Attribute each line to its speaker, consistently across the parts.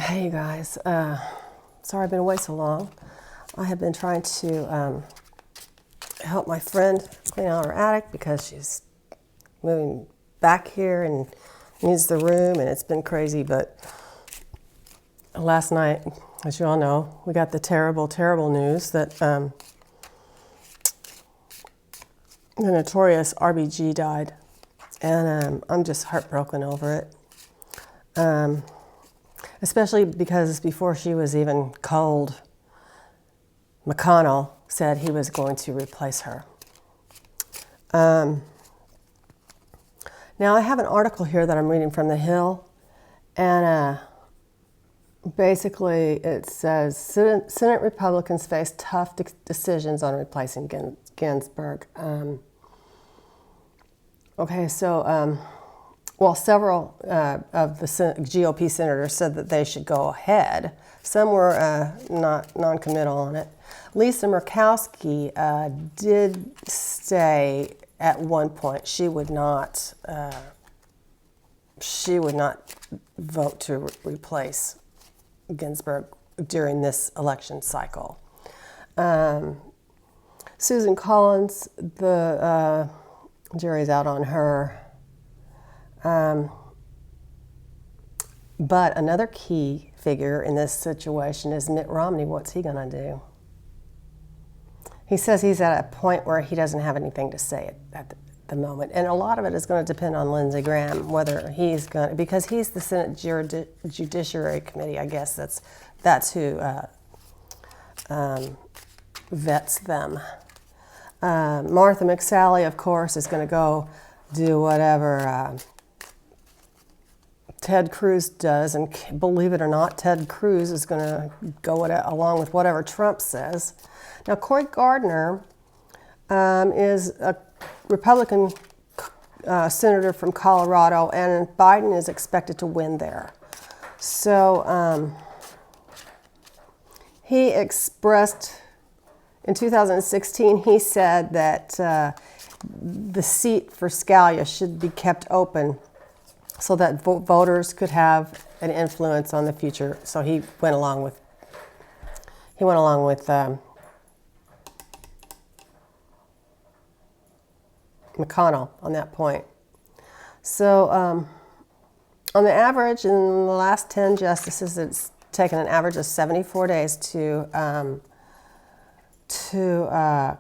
Speaker 1: Hey you guys, sorry I've been away so long. I have been trying to help my friend clean out her attic because she's moving back here and needs the room, and it's been crazy. But last night, as you all know, we got the terrible, terrible news that the notorious RBG died, and I'm just heartbroken over it. Especially because before she was even cold, McConnell said he was going to replace her. Now I have an article here that I'm reading from The Hill, and basically it says Senate Republicans face tough decisions on replacing Ginsburg. Several of the GOP senators said that they should go ahead. Some were not non-committal on it. Lisa Murkowski did say at one point she would not vote to replace Ginsburg during this election cycle. Susan Collins, the jury's out on her. But another key figure in this situation is Mitt Romney. What's he going to do? He says he's at a point where he doesn't have anything to say at the moment. And a lot of it is going to depend on Lindsey Graham, whether he's going to, because he's the Senate Judiciary Committee, I guess that's who vets them. Martha McSally, of course, is going to go do whatever Ted Cruz does, and believe it or not, Ted Cruz is going to go along with whatever Trump says. Now, Cory Gardner is a Republican senator from Colorado, and Biden is expected to win there. So he expressed, in 2016, he said that the seat for Scalia should be kept open so that voters could have an influence on the future. So he went along with McConnell on that point. So on the average, in the last 10 justices, it's taken an average of 74 days to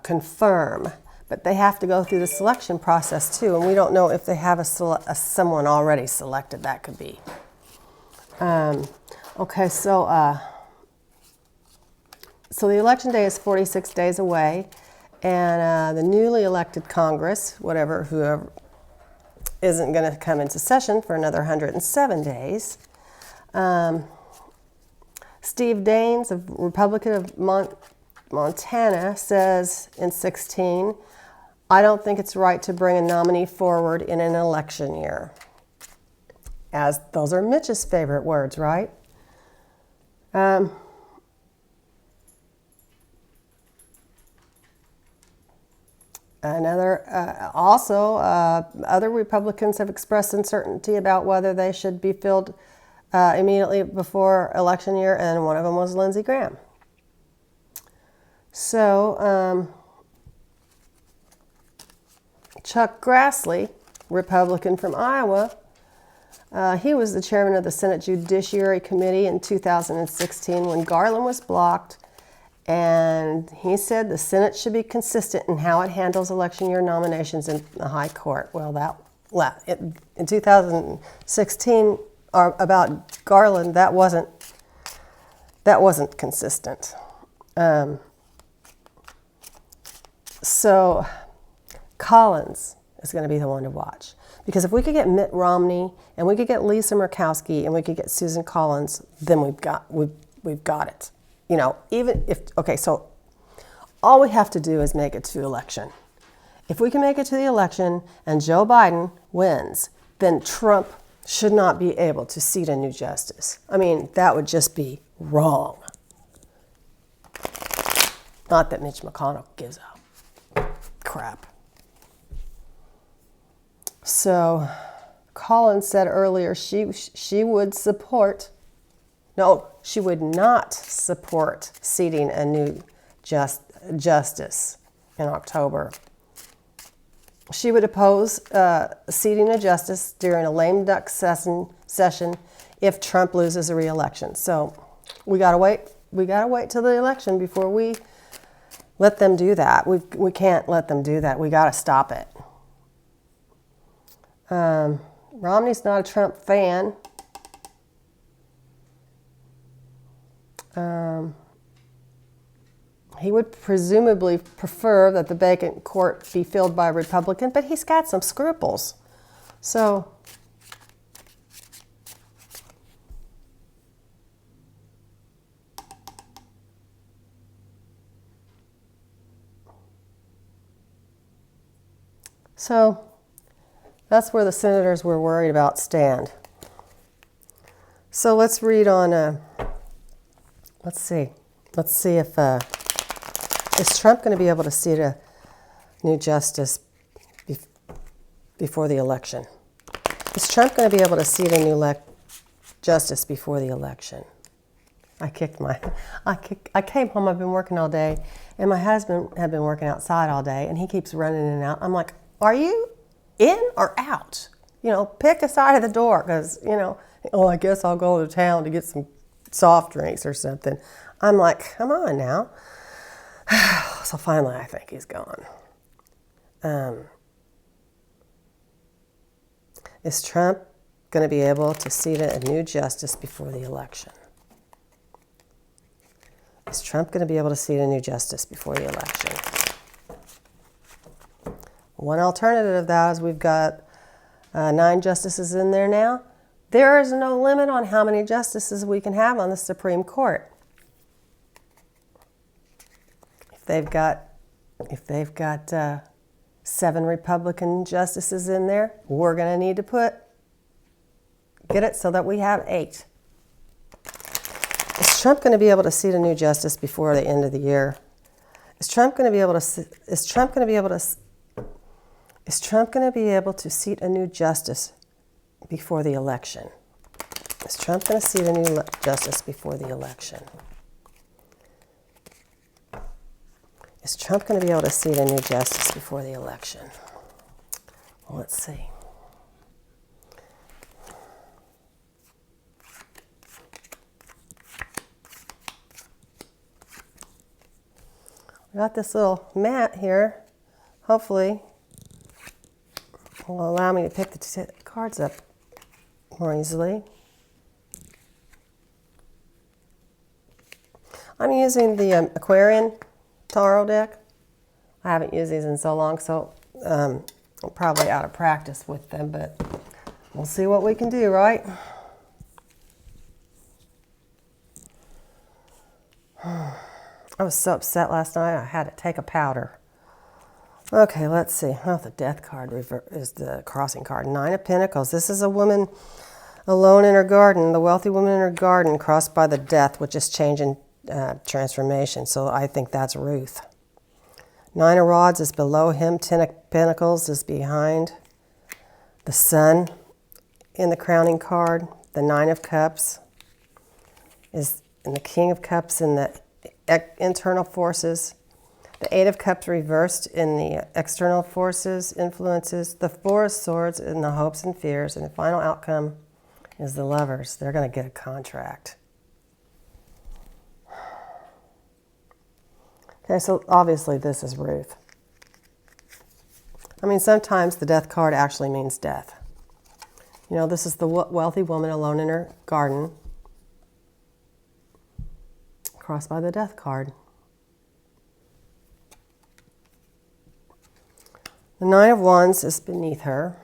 Speaker 1: confirm. But they have to go through the selection process too, and we don't know if they have someone already selected. That could be. So the election day is 46 days away, and the newly elected Congress, whoever, isn't going to come into session for another 107 days. Steve Daines, a Republican of Montana, says in 16, I don't think it's right to bring a nominee forward in an election year. As those are Mitch's favorite words, right? Other Republicans have expressed uncertainty about whether they should be filled immediately before election year, and one of them was Lindsey Graham. So, Chuck Grassley, Republican from Iowa, he was the chairman of the Senate Judiciary Committee in 2016 when Garland was blocked, and he said the Senate should be consistent in how it handles election year nominations in the high court. Well, in 2016, about Garland, that wasn't consistent. So Collins is going to be the one to watch. Because if we could get Mitt Romney, and we could get Lisa Murkowski, and we could get Susan Collins, then we've got it. You know, so all we have to do is make it to election. If we can make it to the election and Joe Biden wins, then Trump should not be able to seat a new justice. I mean, that would just be wrong. Not that Mitch McConnell gives a crap. So Collins said earlier she would support No, she would not support seating a new justice in October. She would oppose seating a justice during a lame duck session if Trump loses a re-election. So we gotta wait. We gotta wait till the election before we let them do that. We can't let them do that. We gotta stop it. Romney's not a Trump fan. He would presumably prefer that the vacant court be filled by a Republican, but he's got some scruples. So, that's where the senators we're worried about stand. So let's read on, let's see if, is Trump going to be able to seat a new justice before the election? Is Trump going to be able to seat a new justice before the election? I came home, I've been working all day, and my husband had been working outside all day, and he keeps running in and out. I'm like, are you in or out? You know, pick a side of the door, because, you know, oh, I guess I'll go to town to get some soft drinks or something. I'm like, come on now. So finally, I think he's gone. Is Trump going to be able to seat a new justice before the election? Is Trump going to be able to seat a new justice before the election? One alternative of that is we've got 9 justices in there now. There is no limit on how many justices we can have on the Supreme Court. If they've got 7 Republican justices in there, we're going to need to get it so that we have 8. Is Trump going to be able to seat a new justice before the end of the year? Is Trump going to be able to seat a new justice before the election? Is Trump going to seat a new justice before the election? Is Trump going to be able to seat a new justice before the election? Well, let's see. I got this little mat here. Hopefully, will allow me to pick the cards up more easily. I'm using the Aquarian Tarot deck. I haven't used these in so long, so I'm probably out of practice with them, but we'll see what we can do, right? I was so upset last night, I had to take a powder. Okay, let's see. Oh, the Death card is the crossing card. 9 of Pentacles. This is a woman alone in her garden, the wealthy woman in her garden, crossed by the Death, which is change and transformation. So I think that's Ruth. 9 of Rods is below him. 10 of Pentacles is behind the Sun in the crowning card. The 9 of Cups is in the King of Cups in the internal forces. The 8 of Cups reversed in the external forces, influences. The 4 of Swords in the hopes and fears. And the final outcome is the Lovers. They're going to get a contract. Okay, so obviously this is Ruth. I mean, sometimes the Death card actually means death. You know, this is the wealthy woman alone in her garden, crossed by the Death card. The 9 of Wands is beneath her.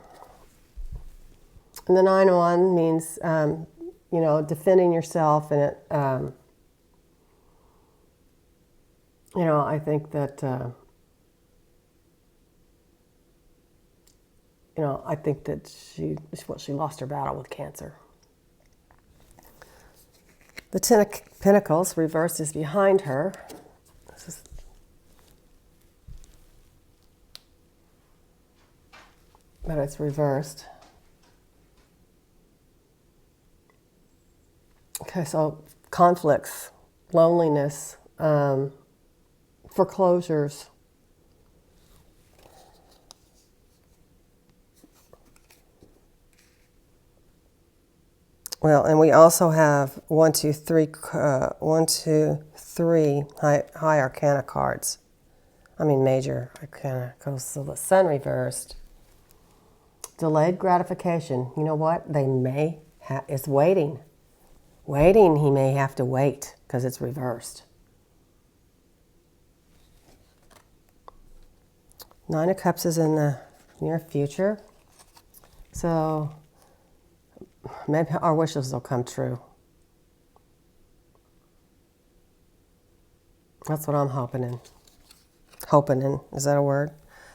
Speaker 1: And the 9 of Wands means, you know, defending yourself. And it, you know, I think that, you know, I think that she lost her battle with cancer. The 10 of Pentacles reversed is behind her. This is, but it's reversed. Okay, so conflicts, loneliness, foreclosures. Well, and we also have 1, 2, 3, 1, 2, 3 high arcana cards. I mean major arcana, because the sun reversed. Delayed gratification. You know what? They may it's waiting. Waiting, he may have to wait because it's reversed. 9 of Cups is in the near future. So maybe our wishes will come true. That's what I'm hoping in. Hoping in, is that a word?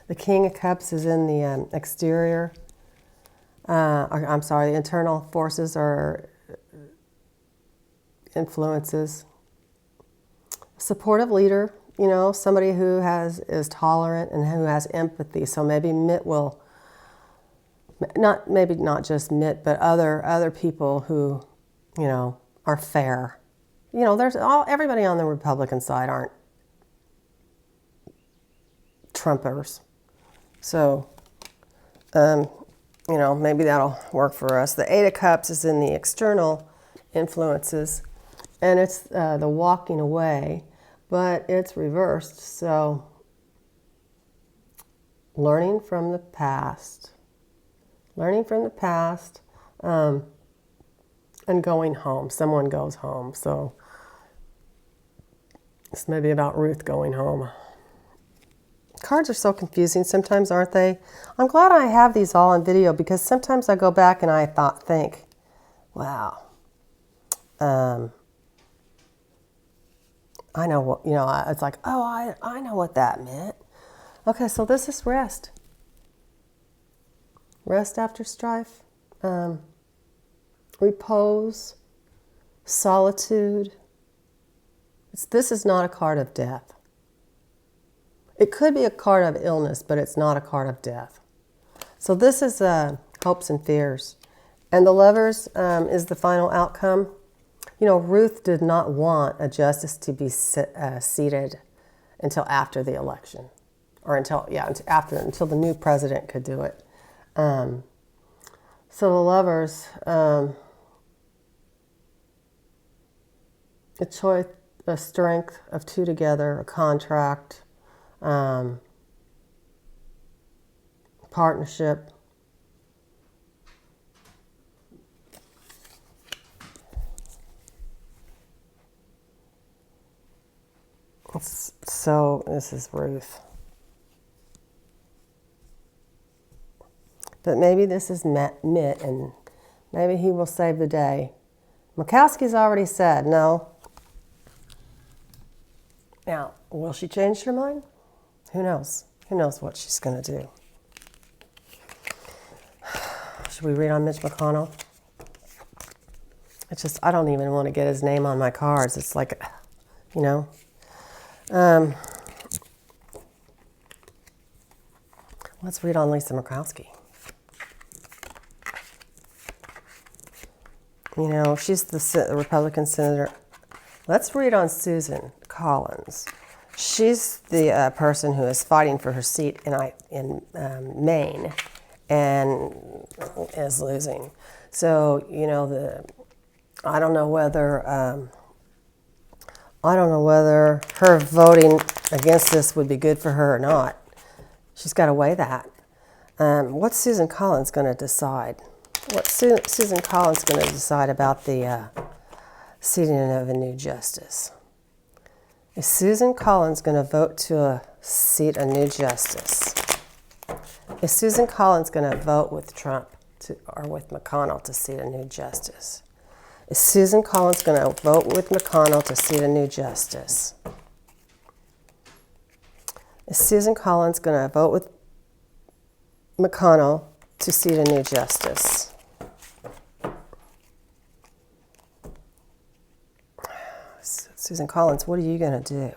Speaker 1: The King of Cups is in the exterior. I'm sorry, the internal forces or influences. Supportive leader, you know, somebody who is tolerant and who has empathy. So maybe Mitt will, not just Mitt, but other people who, you know, are fair. You know, everybody on the Republican side aren't Trumpers. So, you know, maybe that'll work for us. The 8 of Cups is in the external influences, and it's the walking away, but it's reversed. So, learning from the past, and going home. Someone goes home. So, it's maybe about Ruth going home. Cards are so confusing sometimes, aren't they? I'm glad I have these all on video because sometimes I go back and I think, wow, I know what, you know, it's like, oh, I know what that meant. Okay, so this is rest. Rest after strife, repose, solitude. This is not a card of death. It could be a card of illness, but it's not a card of death. So this is hopes and fears. And the Lovers is the final outcome. You know, Ruth did not want a justice to be seated until after the election. Or until the new president could do it. So the Lovers, a choice, a strength of two together, a contract, partnership. So this is Ruth. But maybe this is Mitt, and maybe he will save the day. Murkowski's already said no. Now, will she change her mind? Who knows? Who knows what she's going to do? Should we read on Mitch McConnell? It's just, I don't even want to get his name on my cards. It's like, you know. Let's read on Lisa Murkowski. You know, she's the Republican senator. Let's read on Susan Collins. She's the person who is fighting for her seat in Maine and is losing. So, you know, I don't know whether her voting against this would be good for her or not. She's got to weigh that. What's Susan Collins going to decide? What's Susan Collins going to decide about the seating of a new justice? Is Susan Collins going to vote to seat a new justice? Is Susan Collins going to vote with Trump or with McConnell to seat a new justice? Is Susan Collins going to vote with McConnell to seat a new justice? Is Susan Collins going to vote with McConnell to seat a new justice? Susan Collins, what are you going to do?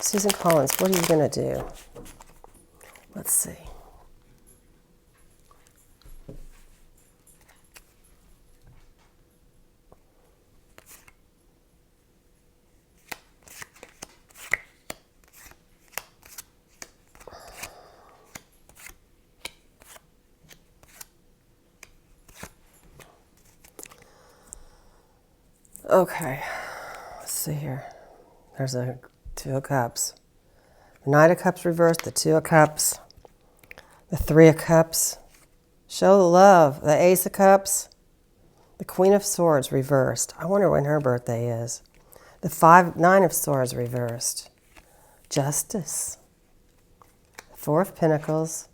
Speaker 1: Susan Collins, what are you going to do? Let's see. Okay, let's see here. There's a Two of Cups. The Knight of Cups reversed, the Two of Cups, the Three of Cups. Show the love. The Ace of Cups, the Queen of Swords reversed. I wonder when her birthday is. The Nine of Swords reversed. Justice. Four of Pentacles.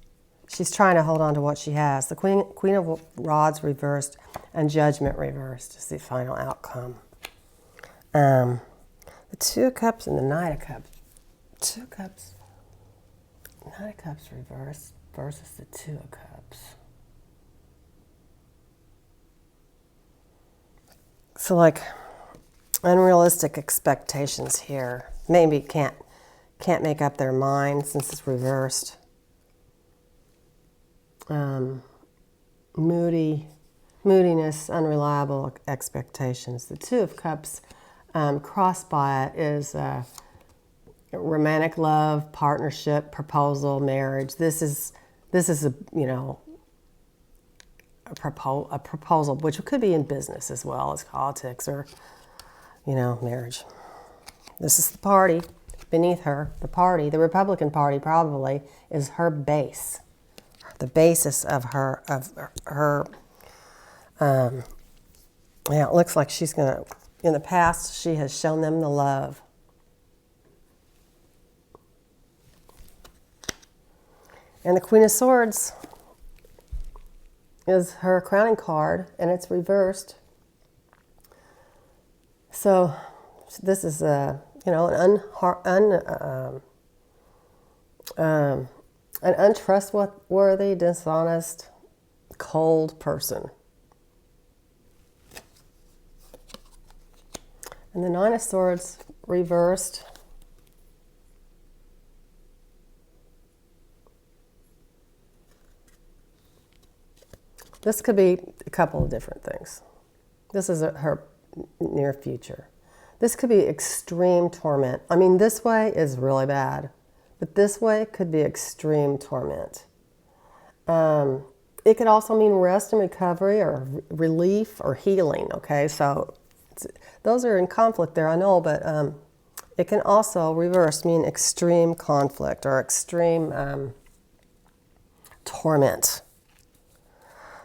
Speaker 1: She's trying to hold on to what she has. The Queen of Rods reversed and Judgment reversed is the final outcome. The Two of Cups and the Knight of Cups. Two of Cups. Knight of Cups reversed versus the Two of Cups. So like unrealistic expectations here. Maybe can't make up their mind since it's reversed. Moodiness, unreliable expectations. The Two of Cups crossed by it is romantic love, partnership, proposal, marriage. This is a a proposal, which could be in business as well as politics or marriage. This is the party beneath her. The party, the Republican Party, probably is her base, the basis of her yeah, it looks like she's gonna. In the past, she has shown them the love. And the Queen of Swords is her crowning card, and it's reversed. So this is an untrustworthy, dishonest, cold person. And the Nine of Swords reversed. This could be a couple of different things. This is her near future. This could be extreme torment. I mean, this way is really bad, but this way could be extreme torment. It could also mean rest and recovery or relief or healing, okay? So those are in conflict there, I know, but it can also reverse mean extreme conflict or extreme torment.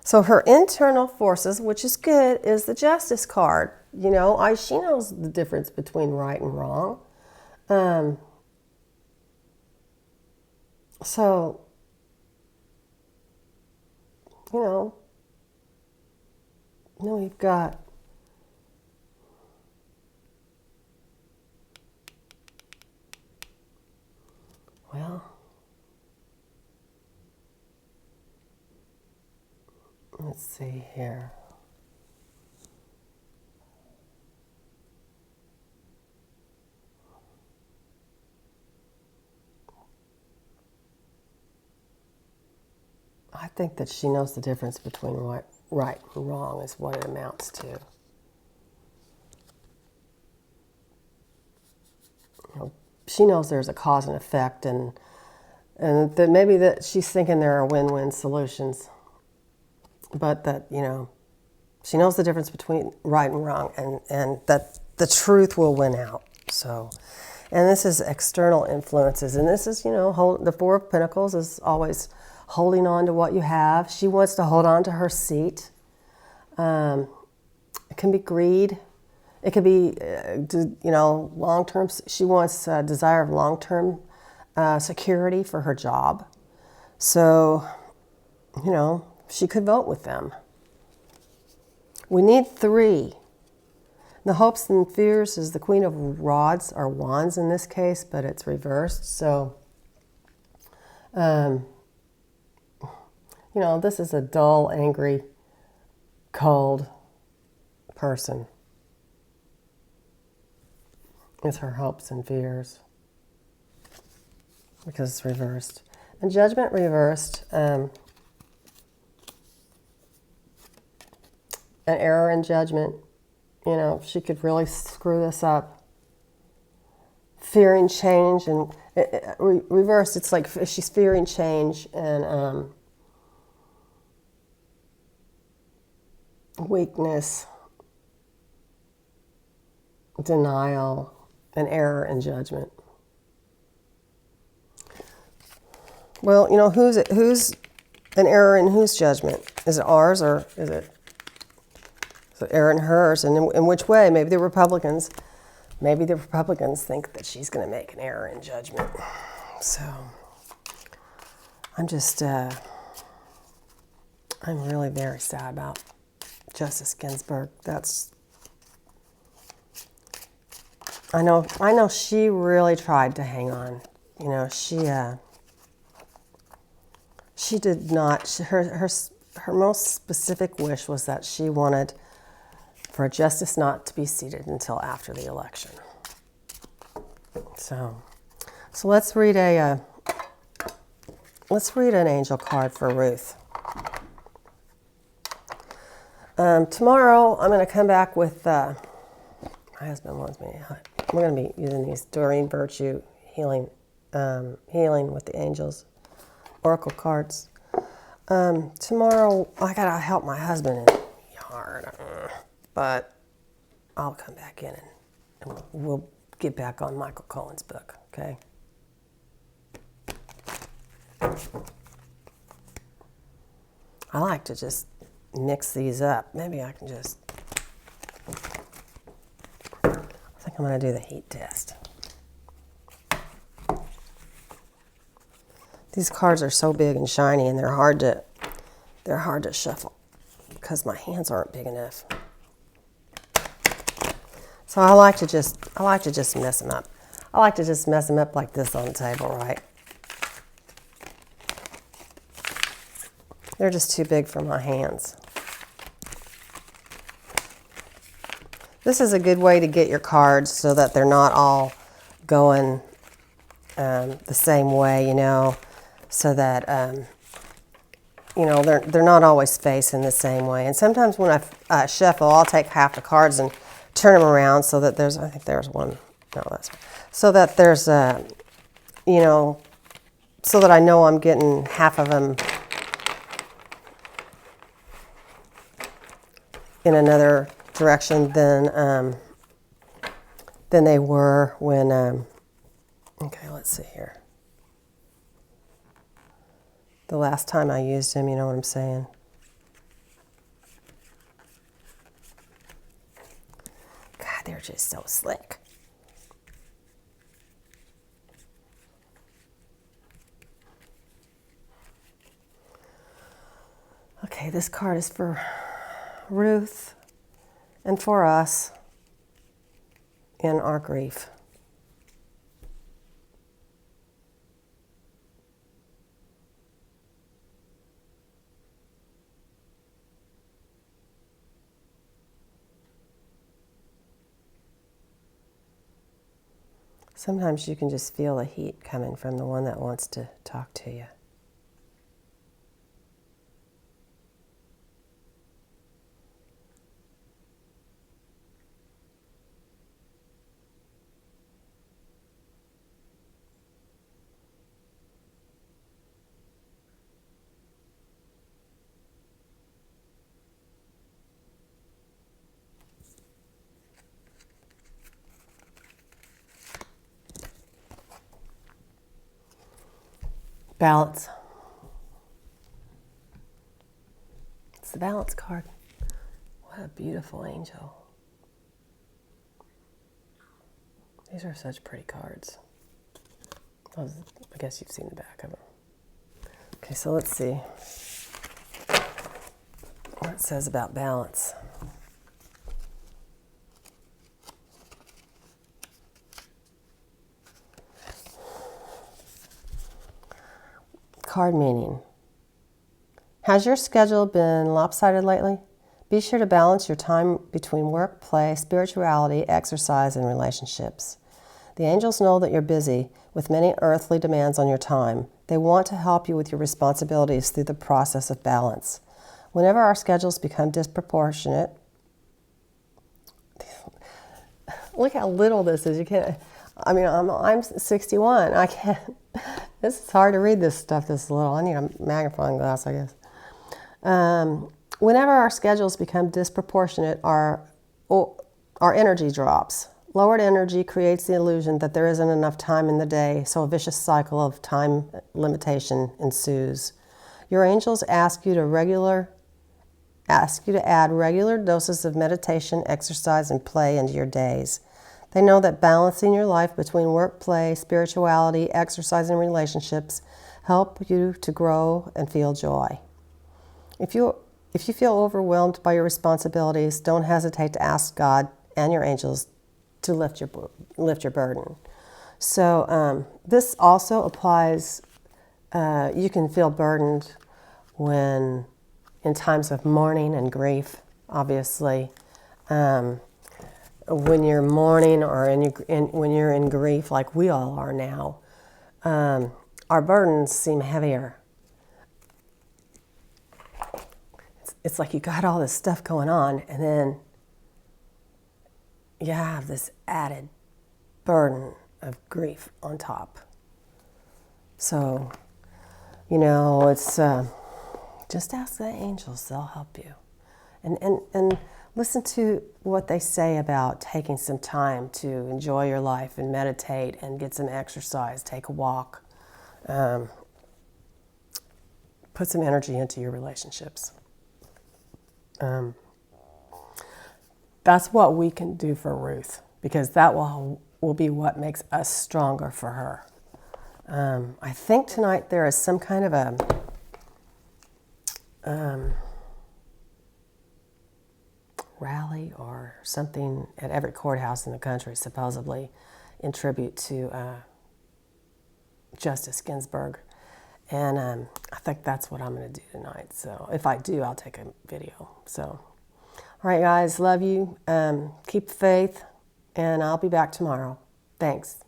Speaker 1: So her internal forces, which is good, is the Justice card. She knows the difference between right and wrong. So, you've got let's see here. I think that she knows the difference between right and wrong is what it amounts to. She knows there's a cause and effect, and that maybe that she's thinking there are win-win solutions, but that she knows the difference between right and wrong, and that the truth will win out. So, and this is external influences, and this is the Four of Pentacles is always holding on to what you have. She wants to hold on to her seat. It can be greed. It could be, long-term. She wants a desire of long-term security for her job. So, she could vote with them. We need three. The hopes and fears is the Queen of Rods or Wands in this case, but it's reversed. So, this is a dull, angry, cold person. It's her hopes and fears because it's reversed. And Judgment reversed. An error in judgment. She could really screw this up. Fearing change and reversed. It's like she's fearing change and weakness. denial, and error in judgment. Well, you know, who's an error in whose judgment? Is it ours or is it error in hers? And in which way? Maybe the Republicans think that she's going to make an error in judgment. So I'm just, I'm really very sad about Justice Ginsburg. I know she really tried to hang on. You know, she did not, her most specific wish was that she wanted for a justice not to be seated until after the election. So let's read an angel card for Ruth. Tomorrow I'm going to come back with, my husband wants me, we're going to be using these Doreen Virtue healing with the angels oracle cards. Tomorrow I got to help my husband in the yard, but I'll come back in and we'll get back on Michael Cohen's book, okay? I like to just mix these up. Maybe I can just, I think I'm going to do the heat test. These cards are so big and shiny, and they're hard to shuffle because my hands aren't big enough. So I like to just mess them up. I like to just mess them up like this on the table, right? They're just too big for my hands. This is a good way to get your cards so that they're not all going the same way, you know, so that you know, they're not always facing the same way. And sometimes when I shuffle, I'll take half the cards and turn them around so that there's, I think there's one, no, that's, so that there's you know, so that I know I'm getting half of them in another direction than they were when, okay, let's see here. The last time I used him, you know what I'm saying? God, they're just so slick. Okay, this card is for Ruth and for us in our grief. Sometimes you can just feel the heat coming from the one that wants to talk to you. Balance. It's the balance card. What a beautiful angel. These are such pretty cards. I guess you've seen the back of them. Okay, so let's see what it says about balance. Card meaning. Has your schedule been lopsided lately? Be sure to balance your time between work, play, spirituality, exercise, and relationships. The angels know that you're busy with many earthly demands on your time. They want to help you with your responsibilities through the process of balance. Whenever our schedules become disproportionate, look how little this is. You can't. I mean, I'm 61. I can't. This is hard to read this stuff this little. I need a magnifying glass, I guess. Whenever our schedules become disproportionate, our energy drops. Lowered energy creates the illusion that there isn't enough time in the day, so a vicious cycle of time limitation ensues. Your angels ask you to add regular doses of meditation, exercise, and play into your days. They know that balancing your life between work, play, spirituality, exercise, and relationships help you to grow and feel joy. If you feel overwhelmed by your responsibilities, don't hesitate to ask God and your angels to lift your burden. So this also applies, you can feel burdened when in times of mourning and grief, obviously. When you're mourning or when you're in grief, like we all are now, our burdens seem heavier. It's like you got all this stuff going on, and then you have this added burden of grief on top. So, it's just ask the angels, they'll help you. And listen to what they say about taking some time to enjoy your life and meditate and get some exercise, take a walk, put some energy into your relationships. That's what we can do for Ruth, because that will be what makes us stronger for her. I think tonight there is some kind of a rally or something at every courthouse in the country, supposedly in tribute to Justice Ginsburg. And I think that's what I'm going to do tonight. So if I do, I'll take a video. So, all right, guys, love you. Keep faith, and I'll be back tomorrow. Thanks.